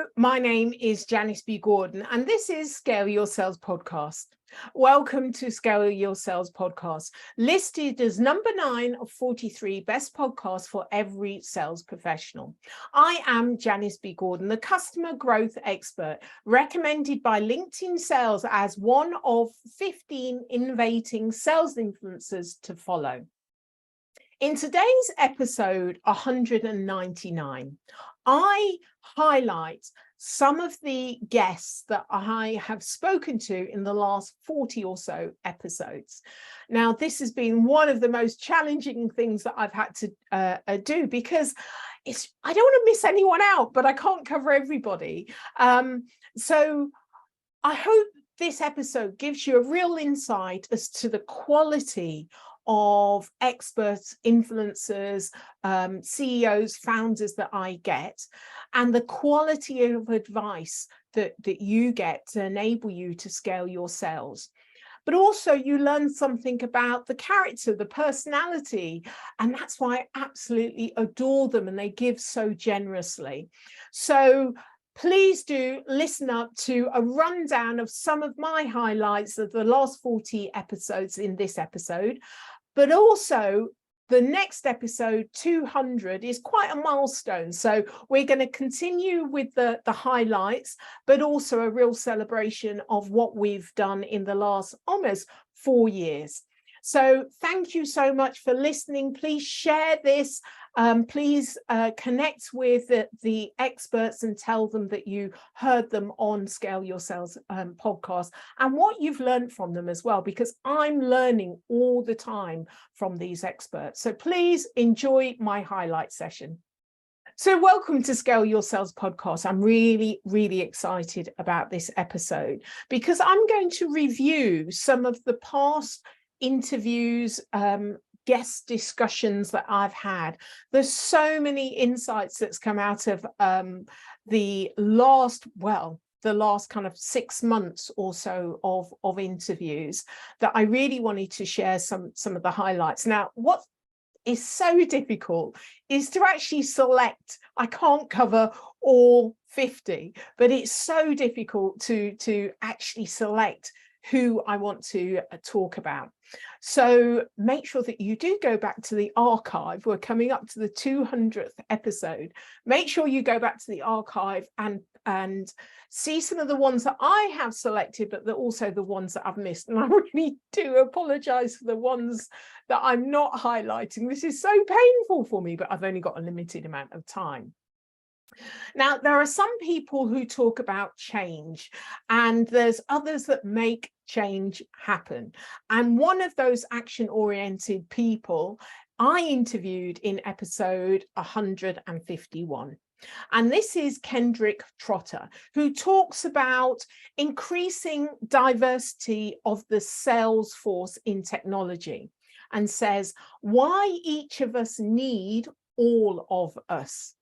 Hello, my name is Janice B. Gordon, and this is Scale Your Sales Podcast. Welcome to Scale Your Sales Podcast, listed as number 9 of 43 best podcasts for every sales professional. I am Janice B. Gordon, the customer growth expert, recommended by LinkedIn Sales as one of 15 innovating sales influencers to follow. In today's episode 199, I highlight some of the guests that I have spoken to in the last 40 or so episodes. Now, this has been one of the most challenging things that I've had to do because I don't want to miss anyone out, but I can't cover everybody. So I hope this episode gives you a real insight as to the quality of experts, influencers, CEOs, founders that I get, and the quality of advice that you get to enable you to scale your sales. But also you learn something about the character, the personality, and that's why I absolutely adore them, and they give so generously. So please do listen up to a rundown of some of my highlights of the last 40 episodes in this episode. But also the next episode, 200, is quite a milestone. So we're going to continue with the highlights, but also a real celebration of what we've done in the last almost 4 years. So thank you so much for listening. Please share this. Please connect with the experts and tell them that you heard them on Scale Your Sales podcast and what you've learned from them as well, because I'm learning all the time from these experts. So please enjoy my highlight session. So welcome to Scale Your Sales podcast. I'm really, really excited about this episode because I'm going to review some of the past interviews, guest discussions that I've had. There's so many insights that's come out of the last kind of 6 months or so of interviews that I really wanted to share some of the highlights. Now, what is so difficult is to actually select. I can't cover all 50, but it's so difficult to actually select who I want to talk about. So make sure that you do go back to the archive. We're coming up to the 200th episode. Make sure you go back to the archive and see some of the ones that I have selected, but also the ones that I've missed. And I really do apologize for the ones that I'm not highlighting. This is so painful for me, but I've only got a limited amount of time. Now, there are some people who talk about change, and there's others that make change happen. And one of those action-oriented people I interviewed in episode 151. And this is Kendrick Trotter, who talks about increasing diversity of the sales force in technology and says why each of us need all of us.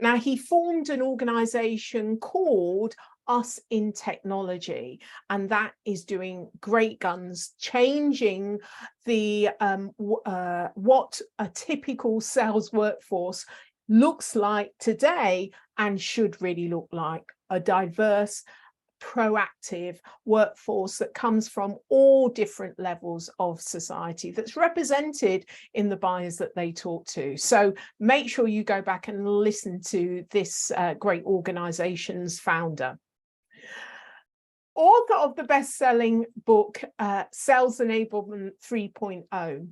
Now, he formed an organization called Us in Technology, and that is doing great guns, changing the what a typical sales workforce looks like today and should really look like: a diverse, proactive workforce that comes from all different levels of society, that's represented in the buyers that they talk to. So make sure you go back and listen to this great organization's founder. Author of the best-selling book, Sales Enablement 3.0,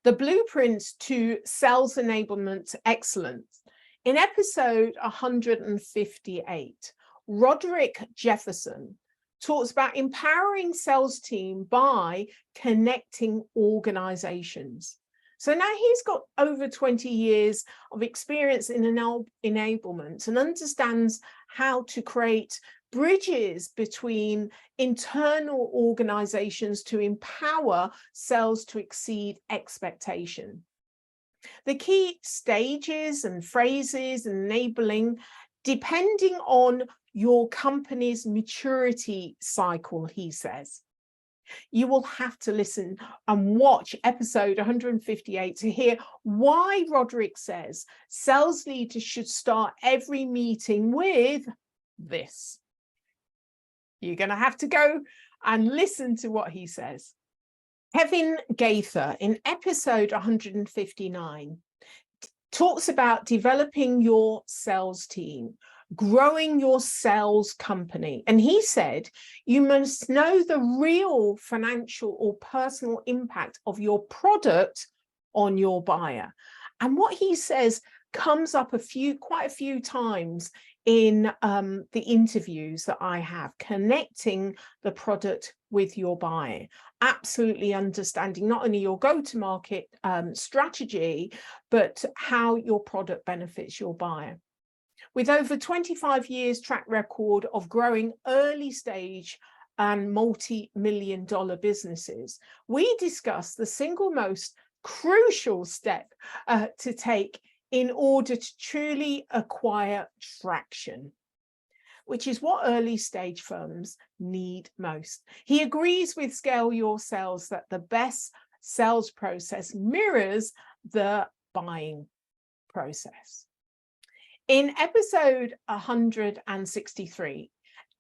The Blueprints to Sales Enablement Excellence. In episode 158, Roderick Jefferson talks about empowering sales team by connecting organizations. So now he's got over 20 years of experience in enablement and understands how to create bridges between internal organizations to empower sales to exceed expectation. The key stages and phrases and enabling, depending on your company's maturity cycle, he says. You will have to listen and watch episode 158 to hear why Roderick says sales leaders should start every meeting with this. You're going to have to go and listen to what he says. Kevin Gaither, in episode 159, talks about developing your sales team, growing your sales company. And he said, you must know the real financial or personal impact of your product on your buyer. And what he says comes up quite a few times in the interviews that I have, connecting the product with your buyer, absolutely understanding not only your go-to-market strategy, but how your product benefits your buyer. With over 25 years track record of growing early stage and multi-million-dollar businesses, we discuss the single most crucial step to take in order to truly acquire traction, which is what early stage firms need most. He agrees with Scale Your Sales that the best sales process mirrors the buying process. In episode 163,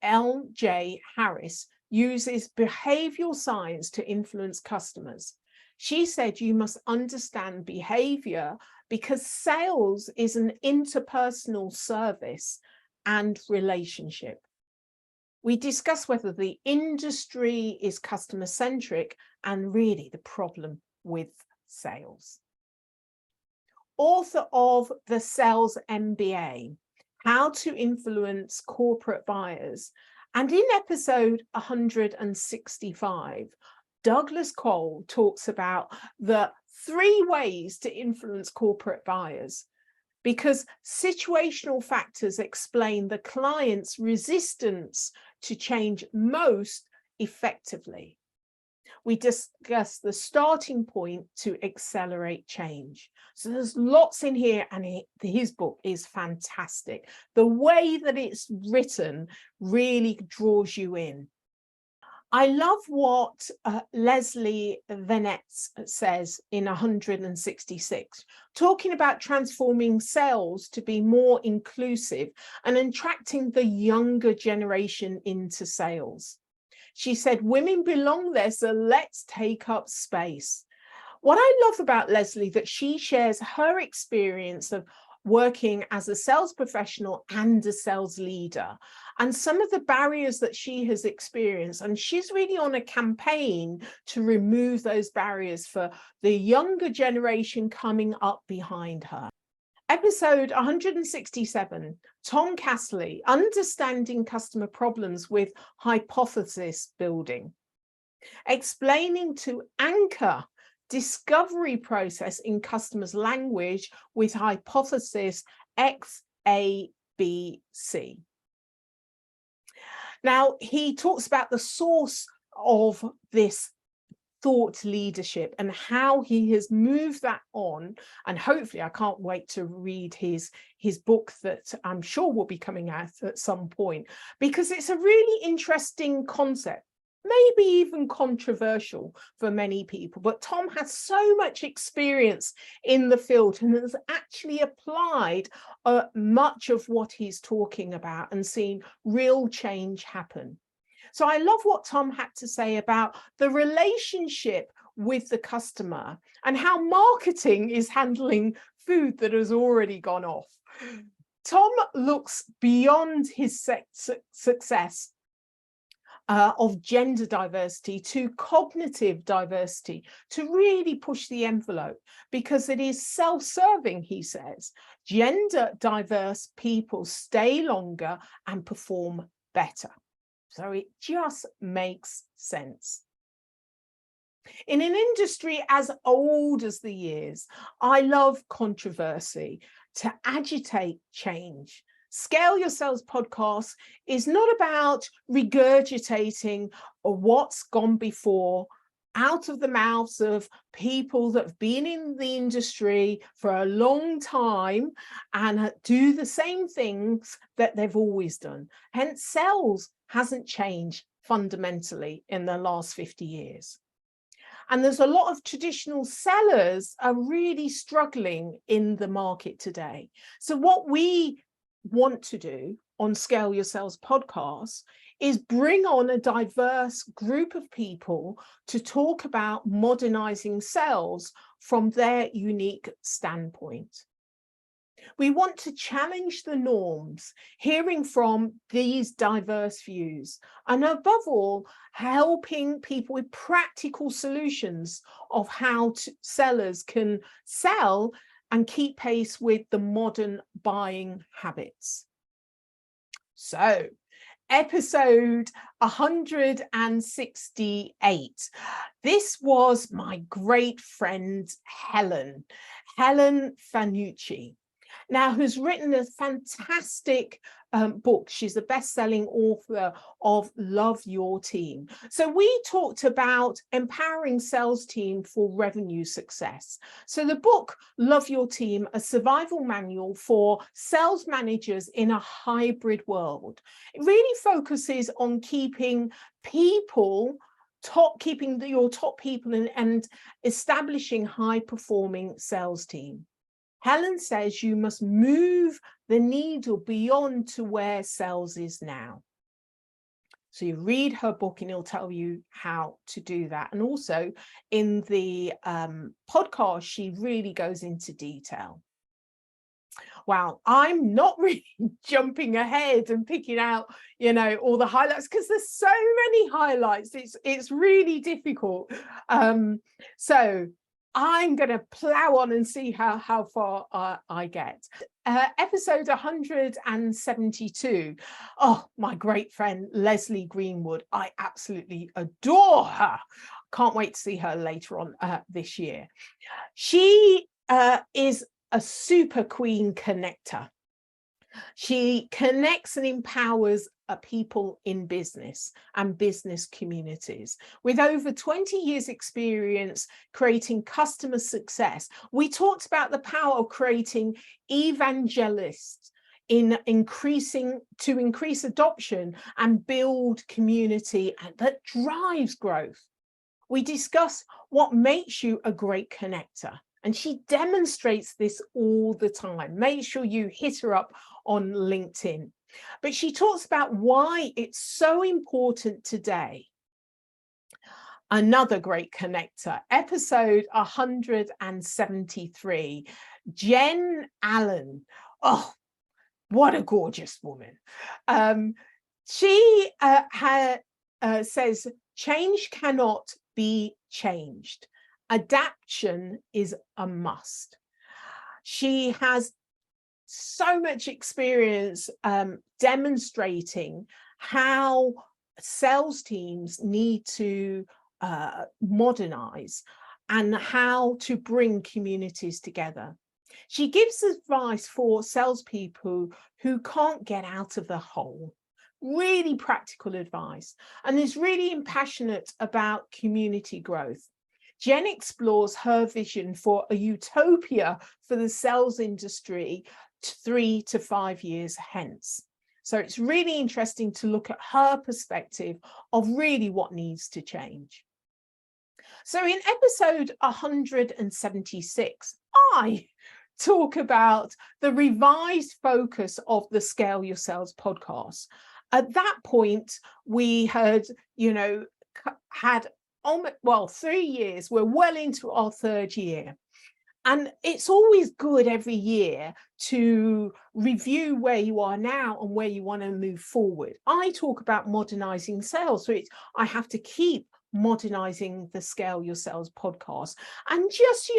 L.J. Harris uses behavioral science to influence customers. She said you must understand behavior because sales is an interpersonal service and relationship. We discuss whether the industry is customer-centric and really the problem with sales. Author of the Sales MBA, How to Influence Corporate Buyers. And in episode 165, Douglas Cole talks about the 3 ways to influence corporate buyers, because situational factors explain the client's resistance to change most effectively. We discuss the starting point to accelerate change. So there's lots in here, and his book is fantastic. The way that it's written really draws you in. I love what Leslie Venetz says in 166, talking about transforming sales to be more inclusive and attracting the younger generation into sales. She said, women belong there, so let's take up space. What I love about Leslie, that she shares her experience of working as a sales professional and a sales leader, and some of the barriers that she has experienced. And she's really on a campaign to remove those barriers for the younger generation coming up behind her. Episode 167, Tom Castley, Understanding Customer Problems with Hypothesis Building, explaining to anchor discovery process in customers' language with hypothesis XABC. Now, he talks about the source of this thought leadership and how he has moved that on. And hopefully, I can't wait to read his book that I'm sure will be coming out at some point, because it's a really interesting concept, maybe even controversial for many people. But Tom has so much experience in the field and has actually applied much of what he's talking about and seen real change happen. So I love what Tom had to say about the relationship with the customer and how marketing is handling food that has already gone off. Tom looks beyond his success of gender diversity to cognitive diversity to really push the envelope, because it is self-serving, he says. Gender diverse people stay longer and perform better. So it just makes sense. In an industry as old as the years, I love controversy to agitate change. Scale Your Sales podcast is not about regurgitating what's gone before out of the mouths of people that have been in the industry for a long time and do the same things that they've always done. Hence, sales hasn't changed fundamentally in the last 50 years. And there's a lot of traditional sellers are really struggling in the market today. So what we want to do on Scale Your Sales podcast is bring on a diverse group of people to talk about modernizing sales from their unique standpoint. We want to challenge the norms, hearing from these diverse views, and above all, helping people with practical solutions of how sellers can sell and keep pace with the modern buying habits. So, episode 168. This was my great friend, Helen Fanucci. Now, who's written a fantastic book. She's the best-selling author of Love Your Team. So we talked about empowering sales team for revenue success. So the book, Love Your Team, a survival manual for sales managers in a hybrid world. It really focuses on keeping people keeping your top people and establishing high-performing sales team. Helen says you must move the needle beyond to where sales is now. So you read her book and it'll tell you how to do that. And also in the podcast, she really goes into detail. Wow, I'm not really jumping ahead and picking out, all the highlights because there's so many highlights. It's really difficult. So I'm going to plow on and see how far I get. Episode 172. Oh, my great friend, Leslie Greenwood. I absolutely adore her. Can't wait to see her later on this year. She is a super queen connector. She connects and empowers people in business and business communities. With over 20 years experience creating customer success, we talked about the power of creating evangelists to increase adoption and build community that drives growth. We discuss what makes you a great connector. And she demonstrates this all the time. Make sure you hit her up on LinkedIn. But she talks about why it's so important today. Another great connector, episode 173, Jen Allen. Oh, what a gorgeous woman. She says, change cannot be changed. Adaptation is a must. She has so much experience demonstrating how sales teams need to modernize and how to bring communities together. She gives advice for salespeople who can't get out of the hole. Really practical advice, and is really passionate about community growth. Jen explores her vision for a utopia for the sales industry 3 to 5 years hence. So it's really interesting to look at her perspective of really what needs to change. So in episode 176, I talk about the revised focus of the Scale Your Sales podcast. At that point, we had, had 3 years. We're well into our 3rd year. And it's always good every year to review where you are now and where you want to move forward. I talk about modernizing sales. So I have to keep modernizing the Scale Your Sales podcast and just,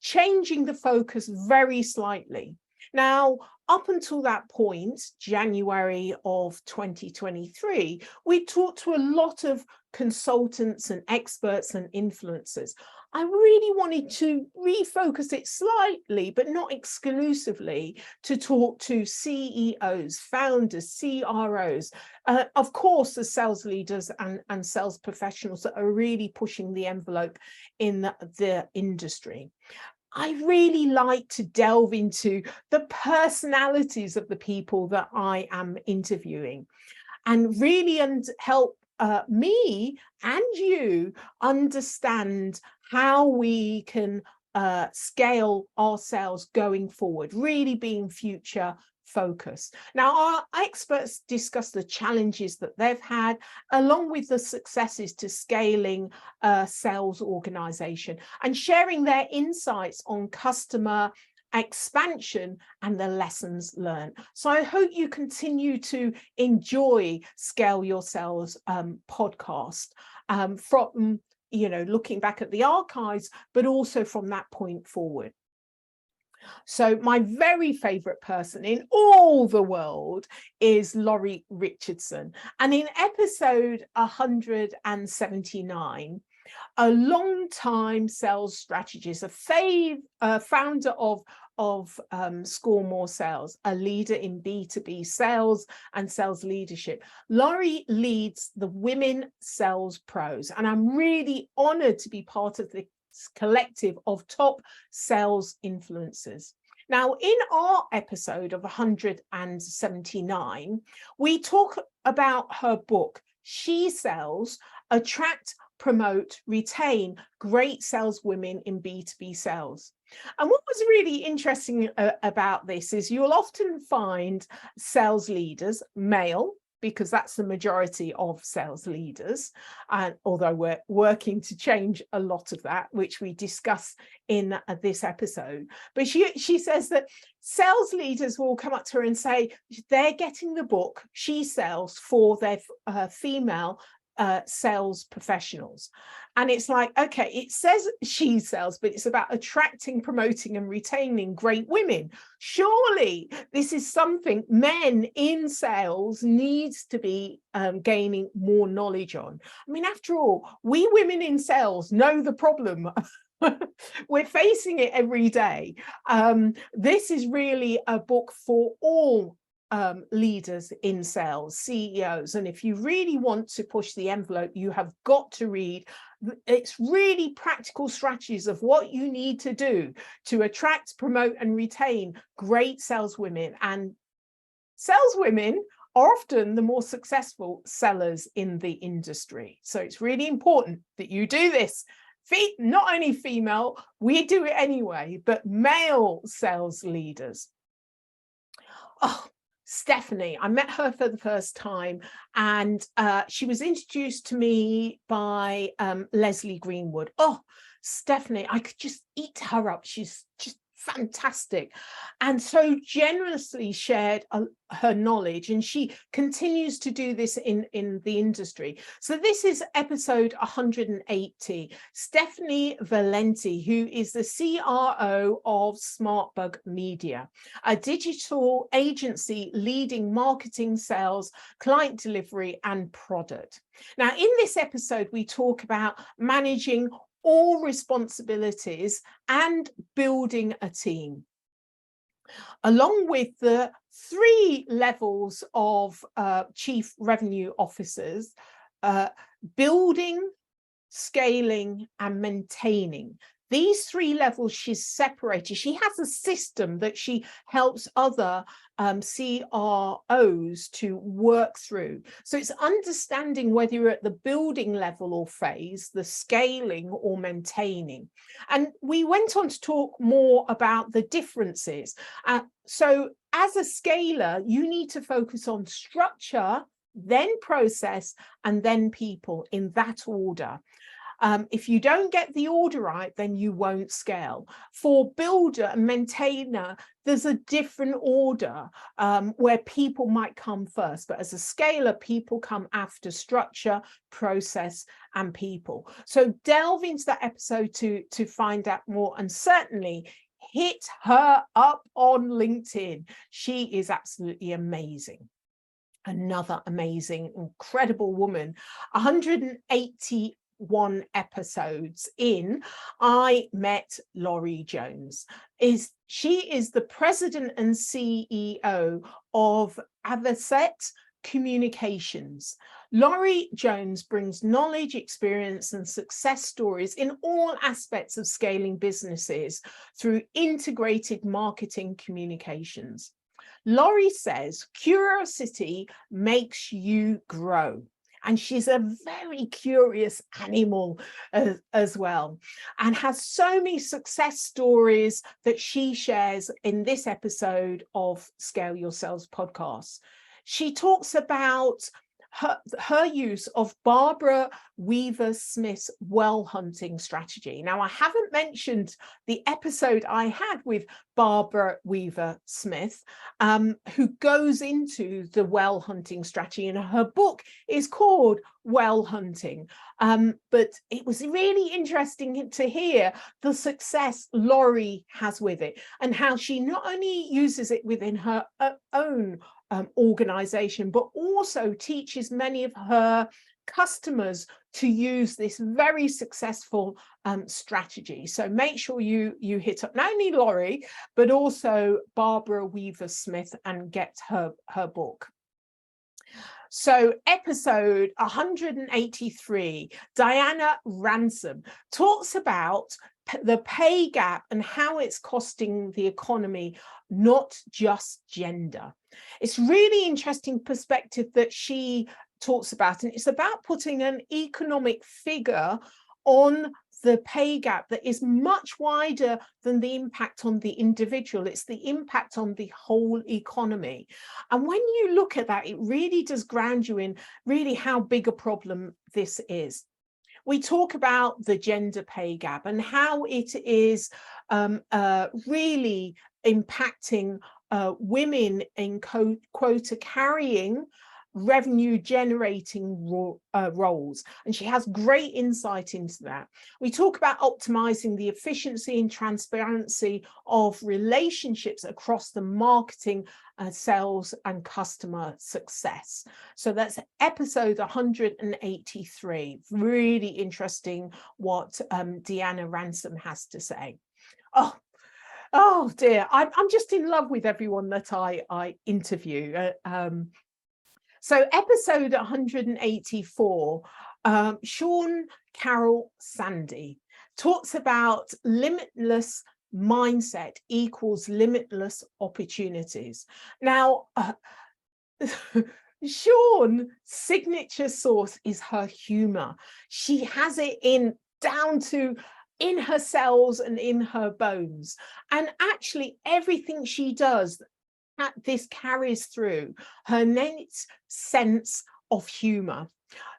changing the focus very slightly. Now, up until that point, January of 2023, we talked to a lot of consultants and experts and influencers. I really wanted to refocus it slightly, but not exclusively, to talk to CEOs, founders, CROs, of course, the sales leaders and sales professionals that are really pushing the envelope in the industry. I really like to delve into the personalities of the people that I am interviewing and really help me and you understand how we can scale our sales going forward, really being future focus. Now, our experts discuss the challenges that they've had, along with the successes to scaling a sales organization, and sharing their insights on customer expansion and the lessons learned. So I hope you continue to enjoy Scale Your Sales podcast from, looking back at the archives, but also from that point forward. So my very favorite person in all the world is Laurie Richardson. And in episode 179, a long-time sales strategist, a founder of Score More Sales, a leader in B2B sales and sales leadership. Laurie leads the Women Sales Pros, and I'm really honored to be part of the collective of top sales influencers. Now, in our episode of 179, we talk about her book, She Sells: Attract, Promote, Retain Great Saleswomen in B2B Sales. And what was really interesting about this is you'll often find sales leaders, male, because that's the majority of sales leaders, and although we're working to change a lot of that, which we discuss in this episode. But she says that sales leaders will come up to her and say they're getting the book She Sells for their female sales professionals. And it's like, okay, it says she sells, but it's about attracting, promoting, and retaining great women. Surely this is something men in sales needs to be gaining more knowledge on. I mean, after all, we women in sales know the problem. We're facing it every day. This is really a book for all leaders in sales, CEOs. And if you really want to push the envelope, you have got to read. It's really practical strategies of what you need to do to attract, promote, and retain great saleswomen. And saleswomen are often the more successful sellers in the industry. So it's really important that you do this. Not only female, we do it anyway, but male sales leaders. Oh, Stephanie, I met her for the first time, and she was introduced to me by Leslie Greenwood. Oh, Stephanie, I could just eat her up. She's just fantastic, and so generously shared her knowledge, and she continues to do this in the industry. So this is episode 180. Stephanie Valenti, who is the CRO of SmartBug Media, a digital agency leading marketing, sales, client delivery, and product. Now, in this episode, we talk about managing all responsibilities and building a team, along with the 3 levels of chief revenue officers: building, scaling, and maintaining. These 3 levels she's separated. She has a system that she helps other CROs to work through. So it's understanding whether you're at the building level or phase, the scaling or maintaining. And we went on to talk more about the differences. So as a scaler, you need to focus on structure, then process, and then people, in that order. If you don't get the order right, then you won't scale. For builder and maintainer, there's a different order where people might come first, but as a scaler, people come after structure, process, and people. So delve into that episode to find out more, and certainly hit her up on LinkedIn. She is absolutely amazing. Another amazing, incredible woman. 181 episodes in, I met Laurie Jones. She is the president and CEO of Avocet Communications. Laurie Jones brings knowledge, experience, and success stories in all aspects of scaling businesses through integrated marketing communications. Laurie says curiosity makes you grow, And she's a very curious animal as well, and has so many success stories that she shares in this episode of Scale Your Sales podcast. She talks about her use of Barbara Weaver Smith's well hunting strategy. Now, I haven't mentioned the episode I had with Barbara Weaver Smith, who goes into the well hunting strategy, and her book is called Well Hunting. But it was really interesting to hear the success Laurie has with it, and how she not only uses it within her own organization, but also teaches many of her customers to use this very successful strategy. So make sure you hit up not only Laurie, but also Barbara Weaver Smith and get her book. So episode 183, Diana Ransom talks about the pay gap and how it's costing the economy, not just gender. It's really interesting perspective that she talks about, and it's about putting an economic figure on the pay gap that is much wider than the impact on the individual. It's the impact on the whole economy. And when you look at that, it really does ground you in really how big a problem this is. We talk about the gender pay gap and how it is really impacting women in quota carrying revenue generating roles, and she has great insight into that. We talk about optimizing the efficiency and transparency of relationships across the marketing, sales and customer success. So that's episode 183. Really interesting what Diana Ransom has to say. Oh dear, I'm just in love with everyone that I interview. So episode 184, Sean Carroll Sandy talks about limitless mindset equals limitless opportunities. Now, Sean's signature sauce is her humor. She has it down to in her cells and in her bones. And actually everything she does, this carries through her innate sense of humor.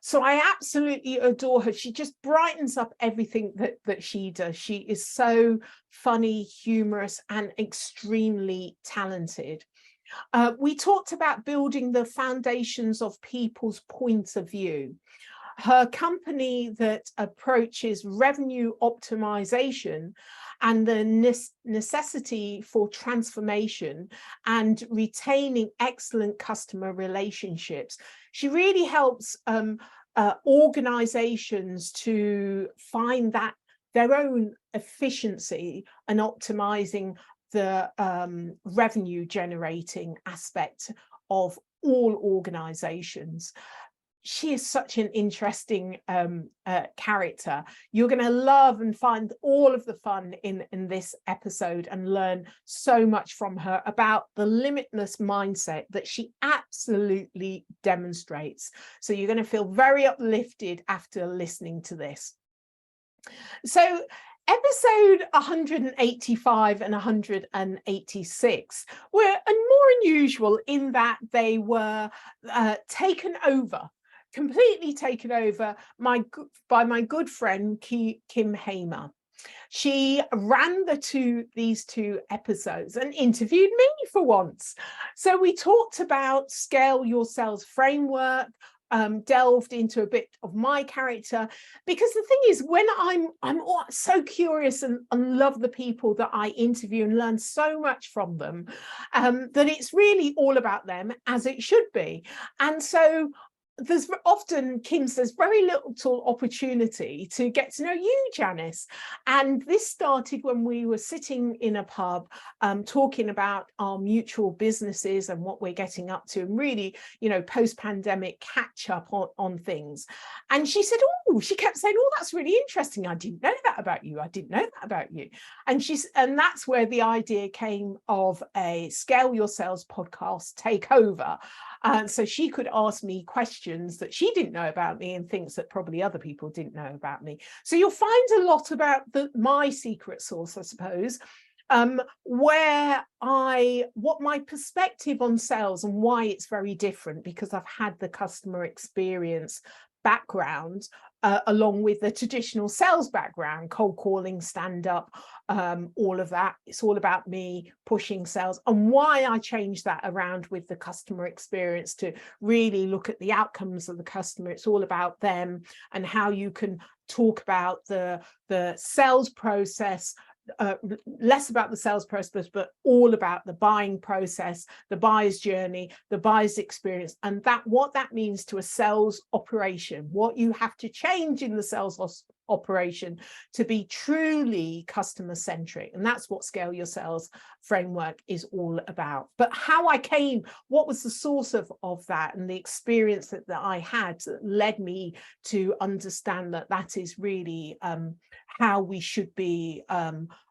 So I absolutely adore her. She just brightens up everything that she does. She is so funny, humorous, and extremely talented. We talked about building the foundations of people's points of view. Her company that approaches revenue optimization and the necessity for transformation and retaining excellent customer relationships. She really helps organizations to find that their own efficiency and optimizing the revenue generating aspect of all organizations. She is such an interesting character. You're going to love and find all of the fun in this episode and learn so much from her about the limitless mindset that she absolutely demonstrates. So you're going to feel very uplifted after listening to this. So episode 185 and 186 were more unusual in that they were completely taken over by my good friend Kim Hamer. She ran these two episodes and interviewed me for once. So we talked about Scale Your Sales framework, delved into a bit of my character, because the thing is, when I'm so curious and love the people that I interview and learn so much from them, that it's really all about them, as it should be. And so there's very little opportunity to get to know you, Janice. And this started when we were sitting in a pub talking about our mutual businesses and what we're getting up to, and really, post-pandemic catch up on things. And she said, oh, she kept saying, oh, that's really interesting. I didn't know that about you. I didn't know that about you. And that's where the idea came of a Scale Your Sales podcast takeover. So she could ask me questions that she didn't know about me and things that probably other people didn't know about me. So you'll find a lot about my secret sauce, I suppose, what my perspective on sales and why it's very different, because I've had the customer experience background along with the traditional sales background, cold calling, stand up, all of that. It's all about me pushing sales and why I changed that around with the customer experience to really look at the outcomes of the customer. It's all about them and how you can talk about the sales process, less about the sales process, but all about the buying process, the buyer's journey, the buyer's experience, and what that means to a sales operation, what you have to change in the sales operation to be truly customer centric. And that's what Scale Your Sales framework is all about. But how I came, what was the source of that, and the experience that I had that led me to understand that is really how we should be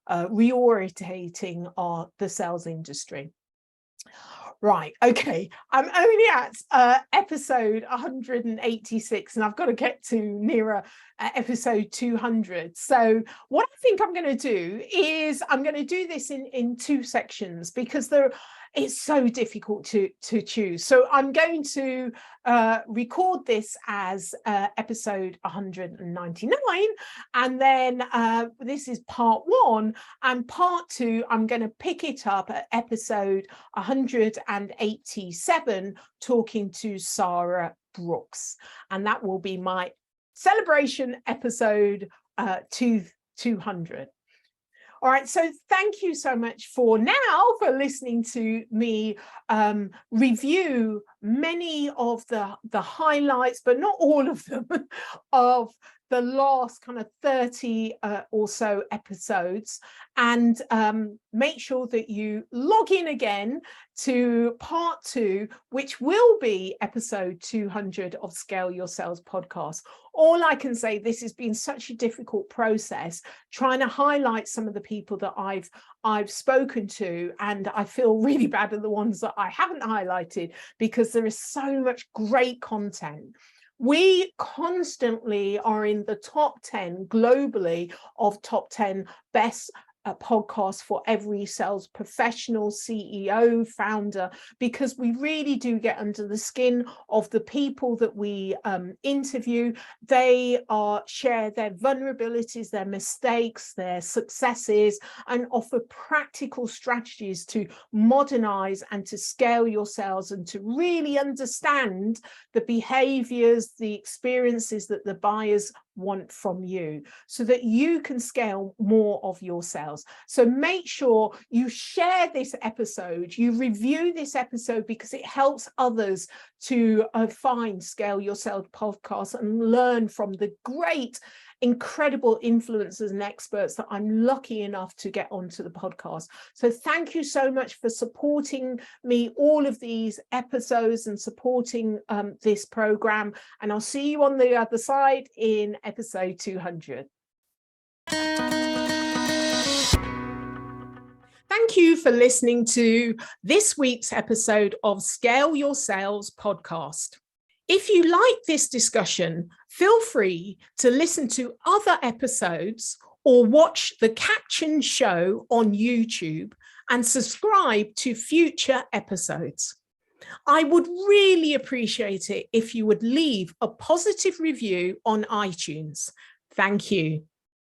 reorientating the sales industry. Right, okay, I'm only at episode 186 and I've got to get to nearer episode 200. So what I think I'm going to do is I'm going to do this in two sections, because it's so difficult to choose. So I'm going to record this as episode 199, and then this is part 1, and part 2 I'm going to pick it up at episode 187, talking to Sarah Brooks, and that will be my celebration episode 200. All right, so thank you so much for listening to me review many of the highlights, but not all of them, of the last kind of 30 or so episodes, and make sure that you log in again to part 2, which will be episode 200 of Scale Your Sales podcast. All I can say, this has been such a difficult process, trying to highlight some of the people that I've spoken to, and I feel really bad at the ones that I haven't highlighted, because there is so much great content. We constantly are in the top 10 globally of top 10 best podcast for every sales professional, CEO, founder, because we really do get under the skin of the people that we interview. They share their vulnerabilities, their mistakes, their successes, and offer practical strategies to modernize and to scale your sales, and to really understand the behaviors, the experiences that the buyers want from you, so that you can scale more of your sales. So make sure you share this episode, you review this episode, because it helps others to find Scale Your Sales podcast and learn from the great, incredible influencers and experts that I'm lucky enough to get onto the podcast. So thank you so much for supporting me all of these episodes and supporting this program. And I'll see you on the other side in episode 200. Thank you for listening to this week's episode of Scale Your Sales podcast. If you like this discussion, feel free to listen to other episodes or watch the captioned show on YouTube and subscribe to future episodes. I would really appreciate it if you would leave a positive review on iTunes. Thank you.